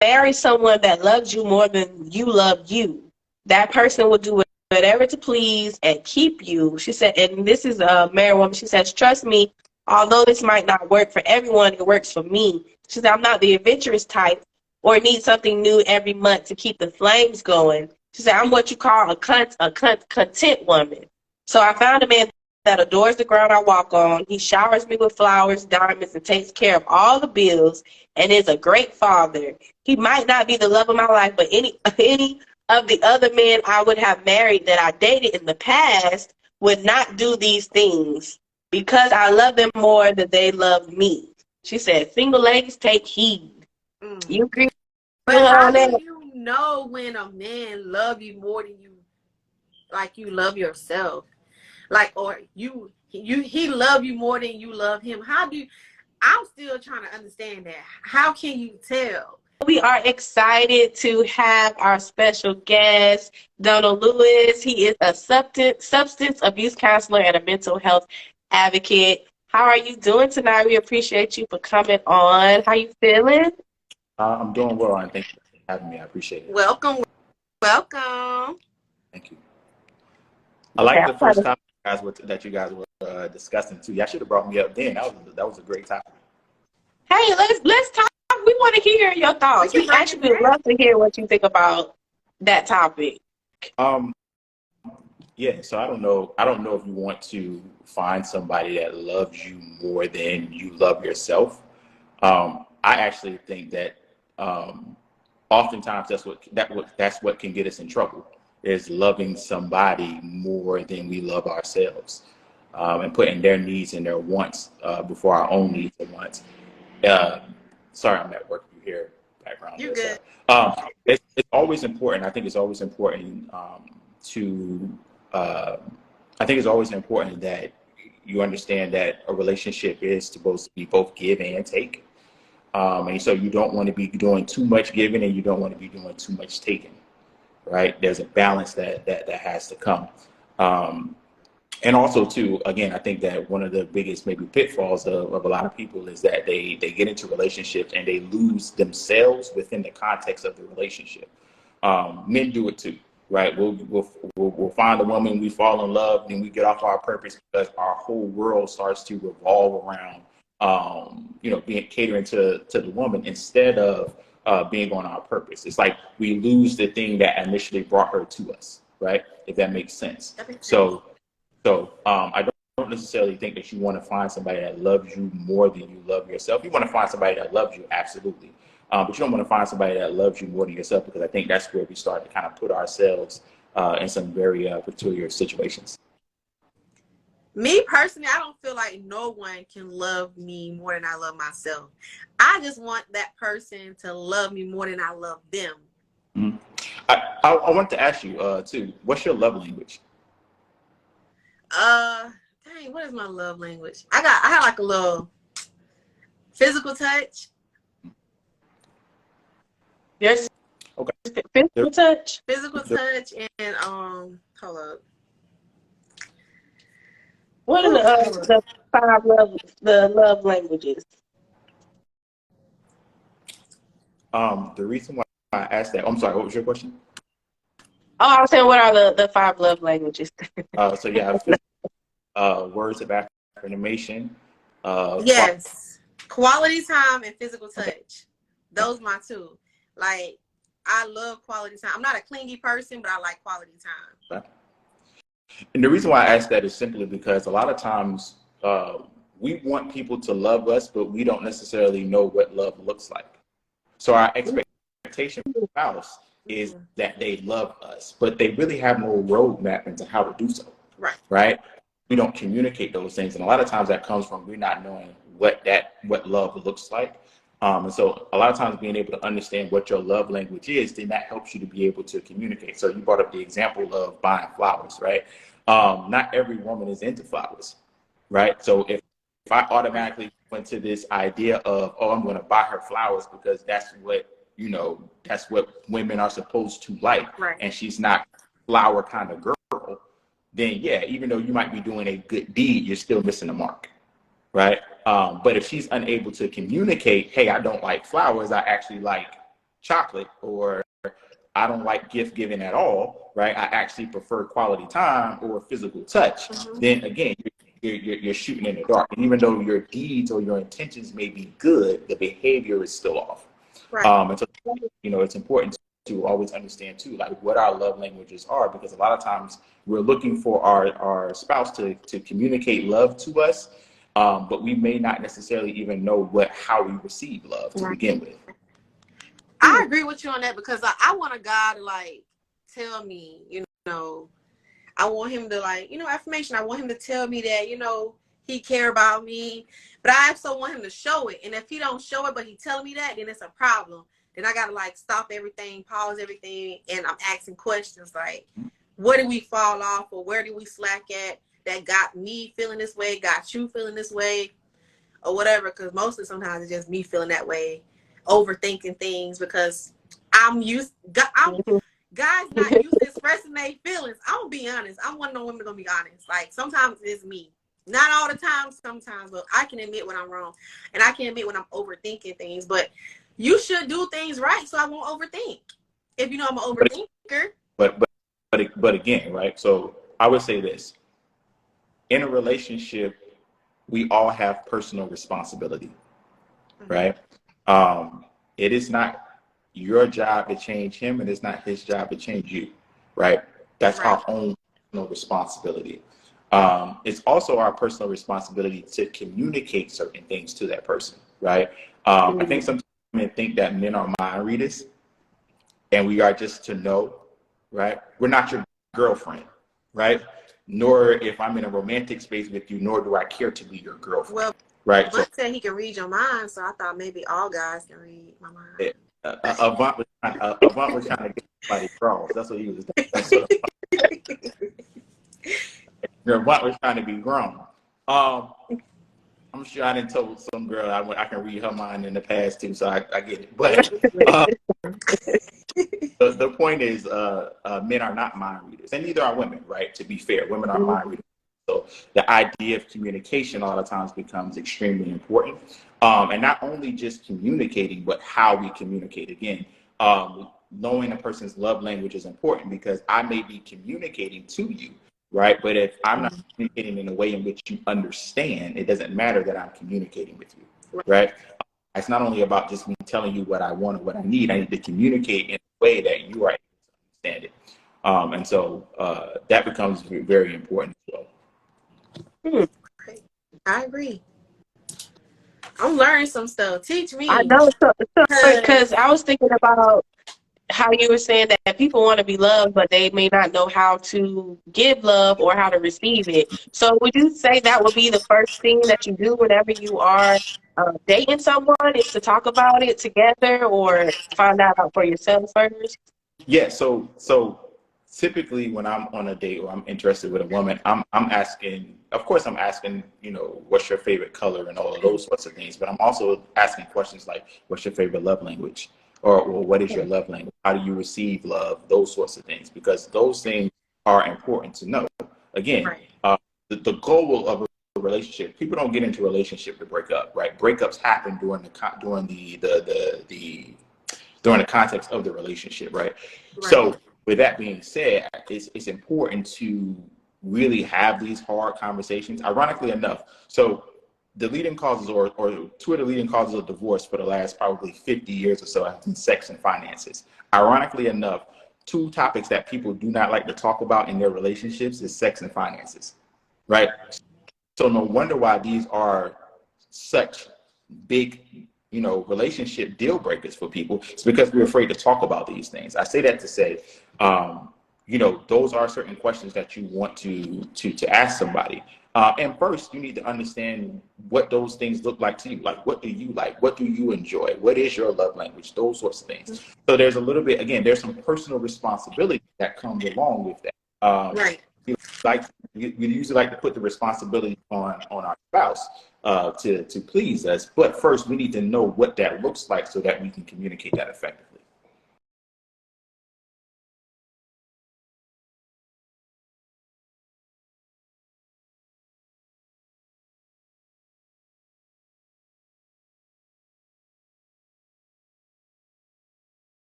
marry someone that loves you more than you love you. That person will do whatever to please and keep you. She said, and this is a married woman. She says, trust me, although this might not work for everyone, it works for me. She said, I'm not the adventurous type or need something new every month to keep the flames going. She said, I'm what you call a content woman. So I found a man that adores the ground I walk on. He showers me with flowers, diamonds, and takes care of all the bills and is a great father. He might not be the love of my life, but any of the other men I would have married that I dated in the past would not do these things because I love them more than they love me. She said, single ladies, take heed. You agree with But her how on do that? you know when a man love you more than you love yourself? Like, or he love you more than you love him. I'm still trying to understand that. How can you tell? We are excited to have our special guest, Donald Lewis. He is a substance abuse counselor and a mental health advocate. How are you doing tonight? We appreciate you for coming on. How you feeling? I'm doing well, and thank you for having me. I appreciate it. Welcome, welcome. Thank you. I like the first topic that you guys were discussing too. Y'all should have brought me up then. That was a great topic. Hey, let's talk. We want to hear your thoughts. We actually would love to hear what you think about that topic. Yeah. So I don't know if you want to find somebody that loves you more than you love yourself. I actually think that oftentimes that's what can get us in trouble, is loving somebody more than we love ourselves, and putting their needs and their wants before our own needs and wants. Sorry, I'm at work. You hear background. You're good. It's always important. I think it's always important I think it's always important that you understand that a relationship is supposed to be both give and take. And so you don't want to be doing too much giving and you don't want to be doing too much taking, right? There's a balance that has to come. And also too, again, I think that one of the biggest maybe pitfalls of a lot of people is that they get into relationships and they lose themselves within the context of the relationship. Men do it too, right? We'll find a woman, we fall in love, then we get off our purpose because our whole world starts to revolve around being catering to the woman instead of being on our purpose. It's like we lose the thing that initially brought her to us, right? If that makes sense. So I don't necessarily think that you want to find somebody that loves you more than you love yourself. You want to find somebody that loves you, absolutely. But you don't want to find somebody that loves you more than yourself, because I think that's where we start to kind of put ourselves in some very peculiar situations. Me personally, I don't feel like no one can love me more than I love myself. I just want that person to love me more than I love them. Mm-hmm. I want to ask you too, what's your love language? Dang, what is my love language? I have like a little physical touch. Yes. Okay. Physical touch. Physical touch and hold up. What are the five love languages? The reason why I asked that, I'm sorry, what was your question? Oh, I was saying, what are the five love languages? So you have words of affirmation. Yes. Quality time and physical touch. Those my two. Like, I love quality time. I'm not a clingy person, but I like quality time. Okay. And the reason why I ask that is simply because a lot of times we want people to love us, but we don't necessarily know what love looks like. So our expectation for a spouse is that they love us, but they really have no roadmap into how to do so. Right? We don't communicate those things. And a lot of times that comes from we not knowing what love looks like. And so a lot of times being able to understand what your love language is, then that helps you to be able to communicate. So you brought up the example of buying flowers, right? Not every woman is into flowers, right? So if I automatically went to this idea of, oh, I'm going to buy her flowers because that's what women are supposed to like, right, and she's not a flower kind of girl, then yeah, even though you might be doing a good deed, you're still missing the mark, right? But if she's unable to communicate, hey, I don't like flowers, I actually like chocolate, or I don't like gift giving at all, right? I actually prefer quality time or physical touch. Then again, you're shooting in the dark. And even though your deeds or your intentions may be good, the behavior is still off. Right. And so, it's important to always understand too, like what our love languages are, because a lot of times we're looking for our spouse to communicate love to us, but we may not necessarily even know how we receive love to begin with. I agree with you on that, because I want a guy to like tell me, I want him to like, affirmation. I want him to tell me that, he care about me, but I also want him to show it. And if he don't show it, but he telling me that, then it's a problem. Then I got to like stop everything, pause everything. And I'm asking questions like, where did we fall off, or where did we slack at that got me feeling this way, got you feeling this way, or whatever. Cause mostly sometimes it's just me feeling that way, overthinking things, because guys not used to expressing their feelings. I'm gonna be honest. I'm one of those women gonna be honest. Like sometimes it's me. Not all the time, sometimes, but I can admit when I'm wrong. And I can admit when I'm overthinking things. But you should do things right so I won't overthink. If you know I'm an overthinker. But again, right? So I would say this. In a relationship, we all have personal responsibility, right? It is not your job to change him, and it's not his job to change you, right? That's our own personal responsibility. It's also our personal responsibility to communicate certain things to that person, right? I think sometimes men think that men are mind readers, and we are just to know, right? We're not your girlfriend, right? Nor if I'm in a romantic space with you, nor do I care to be your girlfriend. Well, right? But said he can read your mind, so I thought maybe all guys can read my mind. Avant was trying to get somebody grown. That's what he was doing. Avant was trying to be grown. I'm sure I didn't told some girl I can read her mind in the past too, so I get it. But the point is, men are not mind readers, and neither are women, right? To be fair, women are mind readers. So the idea of communication a lot of times becomes extremely important. And not only just communicating, but how we communicate. Again, knowing a person's love language is important, because I may be communicating to you, right? But if I'm not communicating in a way in which you understand, it doesn't matter that I'm communicating with you, right? It's not only about just me telling you what I want or what I need. I need to communicate in a way that you are able to understand it. And so that becomes very important as well. I agree. I'm learning some stuff. Teach me. I know, because I was thinking about how you were saying that people want to be loved, but they may not know how to give love or how to receive it. So would you say that would be the first thing that you do whenever you are dating someone, is to talk about it together or find out for yourself first? Yeah, so typically when I'm on a date or I'm interested with a woman, I'm asking, of course I'm asking, what's your favorite color and all of those sorts of things, but I'm also asking questions like, what's your favorite love language? Or what is your love language? How do you receive love? Those sorts of things, because those things are important to know. Again, the goal of a relationship, people don't get into a relationship to break up, right? Breakups happen during the context of the relationship, right? So with that being said, it's important to really have these hard conversations. Ironically enough, so the leading causes or two of the leading causes of divorce for the last probably 50 years or so have been sex and finances. Ironically enough, two topics that people do not like to talk about in their relationships is sex and finances, right? So no wonder why these are such big, relationship deal breakers for people. It's because we're afraid to talk about these things. I say that to say, those are certain questions that you want to ask somebody. And first, you need to understand what those things look like to you. Like, what do you like? What do you enjoy? What is your love language? Those sorts of things. So there's a little bit, again, there's some personal responsibility that comes along with that. We usually like to put the responsibility on our spouse to please us. But first, we need to know what that looks like so that we can communicate that effectively.